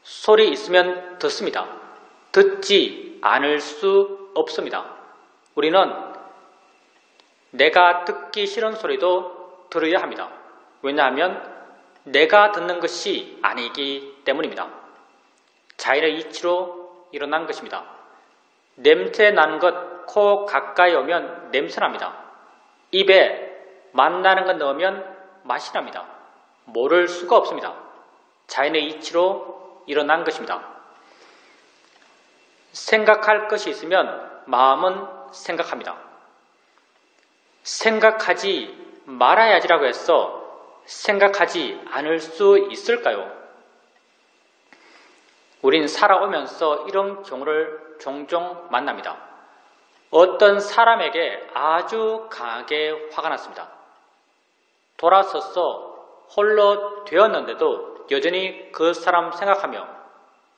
소리 있으면 듣습니다. 듣지 않을 수 없습니다. 우리는 내가 듣기 싫은 소리도 들어야 합니다. 왜냐하면 내가 듣는 것이 아니기 때문입니다. 자연의 이치로 일어난 것입니다. 냄새 나는 것 코 가까이 오면 냄새 납니다. 입에 맛나는 것 넣으면 맛이 납니다. 모를 수가 없습니다. 자연의 이치로 일어난 것입니다. 생각할 것이 있으면 마음은 생각합니다. 생각하지 말아야지라고 해서 생각하지 않을 수 있을까요? 우린 살아오면서 이런 경우를 종종 만납니다. 어떤 사람에게 아주 강하게 화가 났습니다. 돌아서서 홀로 되었는데도 여전히 그 사람 생각하며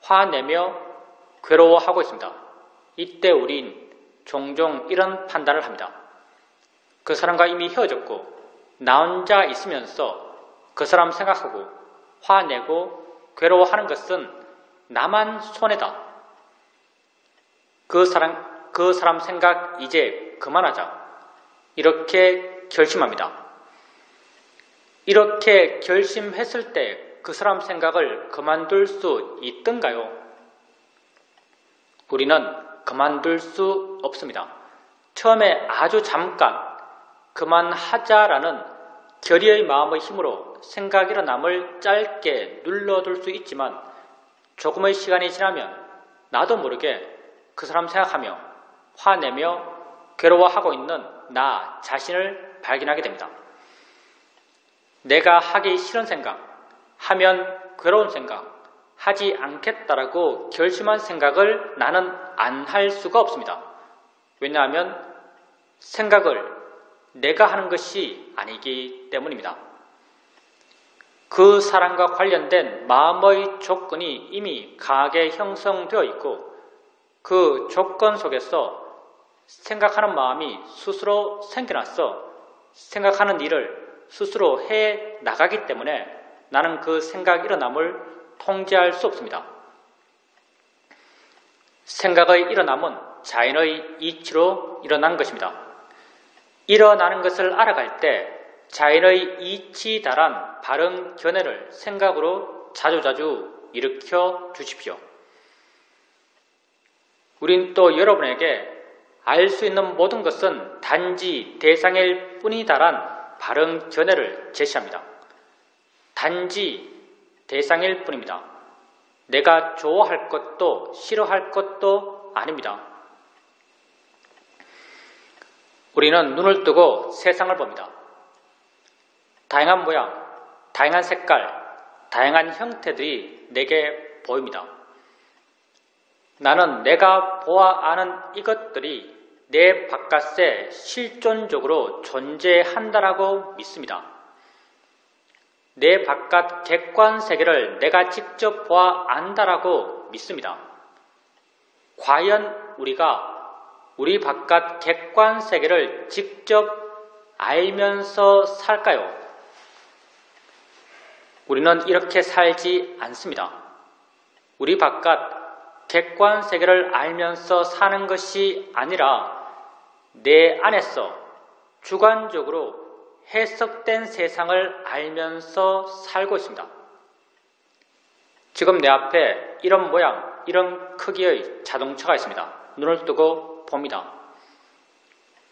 화내며 괴로워하고 있습니다. 이때 우린 종종 이런 판단을 합니다. 그 사람과 이미 헤어졌고 나 혼자 있으면서 그 사람 생각하고 화내고 괴로워하는 것은 나만 손해다. 그 사람 생각 이제 그만하자. 이렇게 결심합니다. 이렇게 결심했을 때 그 사람 생각을 그만둘 수 있던가요? 우리는 그만둘 수 없습니다. 처음에 아주 잠깐 그만하자라는 결의의 마음의 힘으로 생각 일어남을 짧게 눌러둘 수 있지만 조금의 시간이 지나면 나도 모르게 그 사람 생각하며 화내며 괴로워하고 있는 나 자신을 발견하게 됩니다. 내가 하기 싫은 생각, 하면 괴로운 생각, 하지 않겠다라고 결심한 생각을 나는 안 할 수가 없습니다. 왜냐하면 생각을 내가 하는 것이 아니기 때문입니다. 그 사람과 관련된 마음의 조건이 이미 강하게 형성되어 있고 그 조건 속에서 생각하는 마음이 스스로 생겨나서 생각하는 일을 스스로 해 나가기 때문에 나는 그 생각 일어남을 통제할 수 없습니다. 생각의 일어남은 자연의 이치로 일어난 것입니다. 일어나는 것을 알아갈 때 자연의 이치에 달한 바른 견해를 생각으로 자주자주 일으켜 주십시오. 우린 또 여러분에게 알 수 있는 모든 것은 단지 대상일 뿐이다란 바른 견해를 제시합니다. 단지 대상일 뿐입니다. 내가 좋아할 것도 싫어할 것도 아닙니다. 우리는 눈을 뜨고 세상을 봅니다. 다양한 모양, 다양한 색깔, 다양한 형태들이 내게 보입니다. 나는 내가 보아 아는 이것들이 내 바깥에 실존적으로 존재한다라고 믿습니다. 내 바깥 객관 세계를 내가 직접 보아 안다라고 믿습니다. 과연 우리가 우리 바깥 객관 세계를 직접 알면서 살까요? 우리는 이렇게 살지 않습니다. 우리 바깥 객관 세계를 알면서 사는 것이 아니라 내 안에서 주관적으로 해석된 세상을 알면서 살고 있습니다. 지금 내 앞에 이런 모양, 이런 크기의 자동차가 있습니다. 눈을 뜨고 봅니다.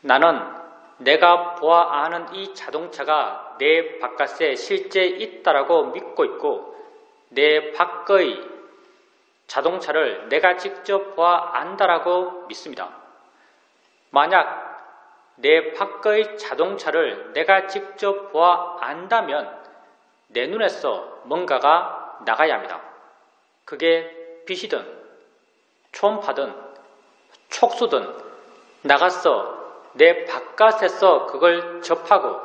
나는 내가 보아 아는 이 자동차가 내 바깥에 실제 있다라고 믿고 있고 내 밖의 자동차를 내가 직접 보아 안다라고 믿습니다. 만약 내 밖의 자동차를 내가 직접 보아 안다면 내 눈에서 뭔가가 나가야 합니다. 그게 빛이든 초음파든 촉수든 나가서 내 바깥에서 그걸 접하고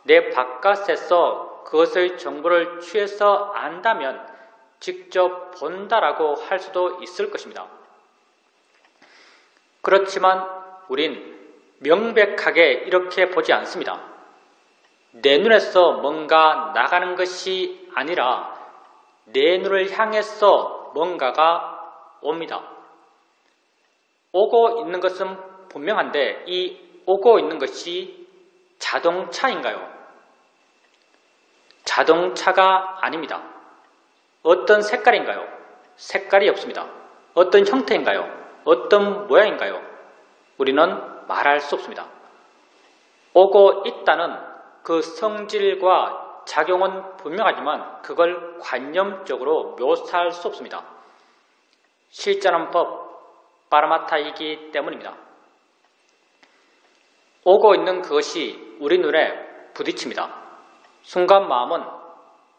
내 바깥에서 그것의 정보를 취해서 안다면 직접 본다라고 할 수도 있을 것입니다. 그렇지만 우린 명백하게 이렇게 보지 않습니다. 내 눈에서 뭔가 나가는 것이 아니라 내 눈을 향해서 뭔가가 옵니다. 오고 있는 것은 분명한데 이 오고 있는 것이 자동차인가요? 자동차가 아닙니다. 어떤 색깔인가요? 색깔이 없습니다. 어떤 형태인가요? 어떤 모양인가요? 우리는 말할 수 없습니다. 오고 있다는 그 성질과 작용은 분명하지만 그걸 관념적으로 묘사할 수 없습니다. 실제는 법, 파라마타이기 때문입니다. 오고 있는 그것이 우리 눈에 부딪힙니다. 순간 마음은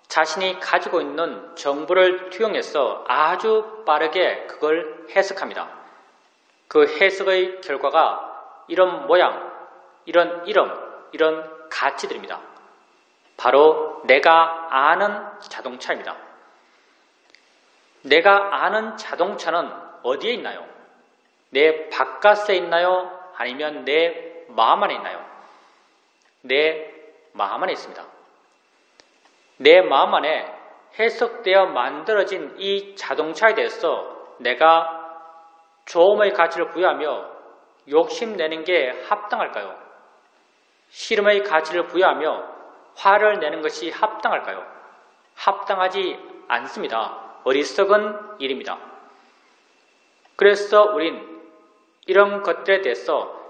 자신이 가지고 있는 정보를 투영해서 아주 빠르게 그걸 해석합니다. 그 해석의 결과가 이런 모양, 이런 이름, 이런 가치들입니다. 바로 내가 아는 자동차입니다. 내가 아는 자동차는 어디에 있나요? 내 바깥에 있나요? 아니면 내 마음 안에 있나요? 내 마음 안에 있습니다. 내 마음 안에 해석되어 만들어진 이 자동차에 대해서 내가 조음의 가치를 부여하며 욕심내는 게 합당할까요? 싫음의 가치를 부여하며 화를 내는 것이 합당할까요? 합당하지 않습니다. 어리석은 일입니다. 그래서 우린 이런 것들에 대해서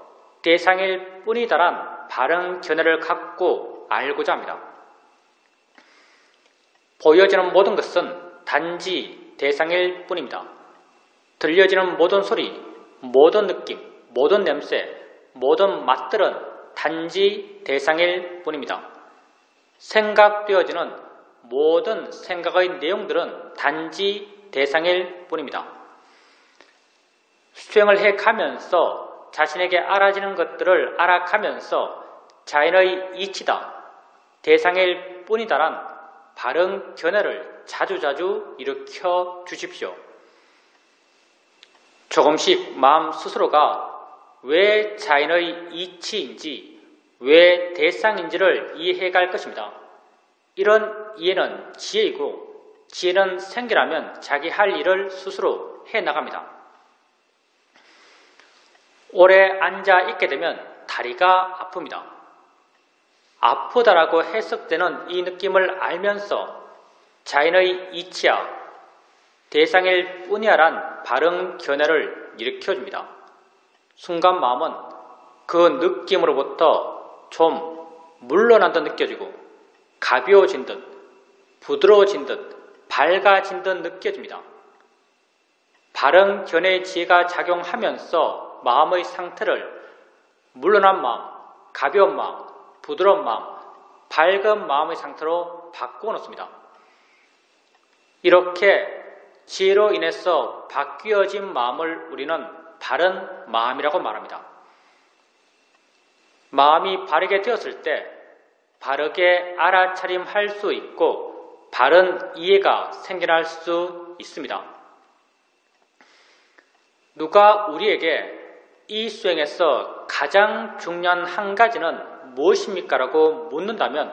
대상일 뿐이다란 바른 견해를 갖고 알고자 합니다. 보여지는 모든 것은 단지 대상일 뿐입니다. 들려지는 모든 소리, 모든 느낌, 모든 냄새, 모든 맛들은 단지 대상일 뿐입니다. 생각되어지는 모든 생각의 내용들은 단지 대상일 뿐입니다. 수행을 해가면서 자신에게 알아지는 것들을 알아가면서 자연의 이치다, 대상일 뿐이다란 바른 견해를 자주자주 일으켜 주십시오. 조금씩 마음 스스로가 왜 자연의 이치인지, 왜 대상인지를 이해해갈 것입니다. 이런 이해는 지혜이고, 지혜는 생기라면 자기 할 일을 스스로 해나갑니다. 오래 앉아 있게 되면 다리가 아픕니다. 아프다라고 해석되는 이 느낌을 알면서 자연의 이치야, 대상일 뿐이야란 바른 견해를 일으켜줍니다. 순간 마음은 그 느낌으로부터 좀 물러난 듯 느껴지고 가벼워진 듯, 부드러워진 듯, 밝아진 듯 느껴집니다. 바른 견해의 지혜가 작용하면서 마음의 상태를 물러난 마음, 가벼운 마음, 부드러운 마음, 밝은 마음의 상태로 바꾸어 놓습니다. 이렇게 지혜로 인해서 바뀌어진 마음을 우리는 바른 마음이라고 말합니다. 마음이 바르게 되었을 때 바르게 알아차림할 수 있고 바른 이해가 생겨날 수 있습니다. 누가 우리에게 이 수행에서 가장 중요한 한 가지는 무엇입니까? 라고 묻는다면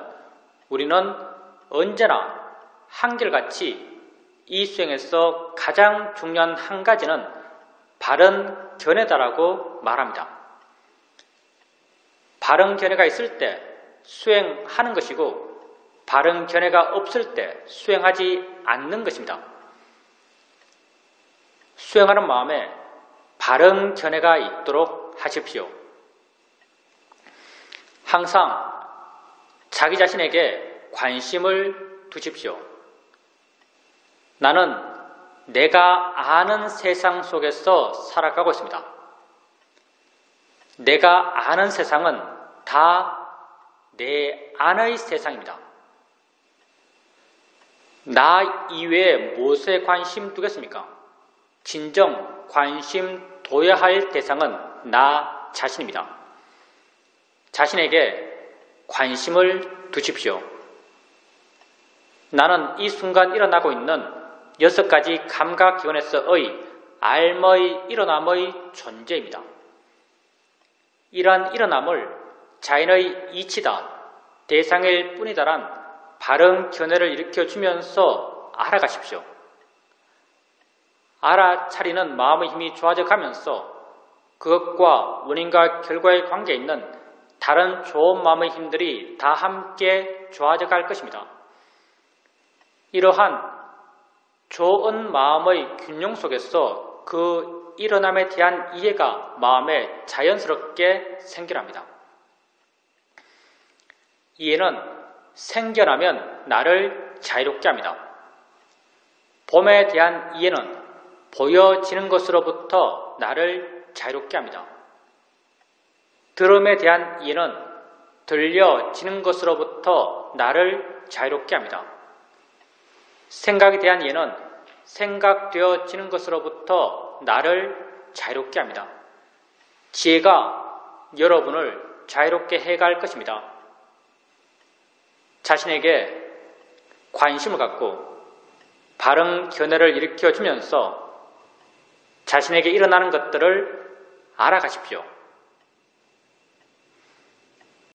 우리는 언제나 한결같이 이 수행에서 가장 중요한 한 가지는 바른 견해다라고 말합니다. 바른 견해가 있을 때 수행하는 것이고 바른 견해가 없을 때 수행하지 않는 것입니다. 수행하는 마음에 바른 견해가 있도록 하십시오. 항상 자기 자신에게 관심을 두십시오. 나는 내가 아는 세상 속에서 살아가고 있습니다. 내가 아는 세상은 다 내 안의 세상입니다. 나 이외에 무엇에 관심 두겠습니까? 진정 관심 둬야 할 대상은 나 자신입니다. 자신에게 관심을 두십시오. 나는 이 순간 일어나고 있는 6가지 감각기관에서의 알의 일어남의 존재입니다. 이러한 일어남을 자연의 이치다, 대상일 뿐이다란 바른 견해를 일으켜주면서 알아가십시오. 알아차리는 마음의 힘이 좋아져 가면서 그것과 원인과 결과의 관계에 있는 다른 좋은 마음의 힘들이 다 함께 좋아져 갈 것입니다. 이러한 좋은 마음의 균형 속에서 그 일어남에 대한 이해가 마음에 자연스럽게 생겨납니다. 이해는 생겨나면 나를 자유롭게 합니다. 봄에 대한 이해는 보여지는 것으로부터 나를 자유롭게 합니다. 들음에 대한 이해는 들려지는 것으로부터 나를 자유롭게 합니다. 생각에 대한 이해는 생각되어지는 것으로부터 나를 자유롭게 합니다. 지혜가 여러분을 자유롭게 해갈 것입니다. 자신에게 관심을 갖고 바른 견해를 일으켜주면서 자신에게 일어나는 것들을 알아가십시오.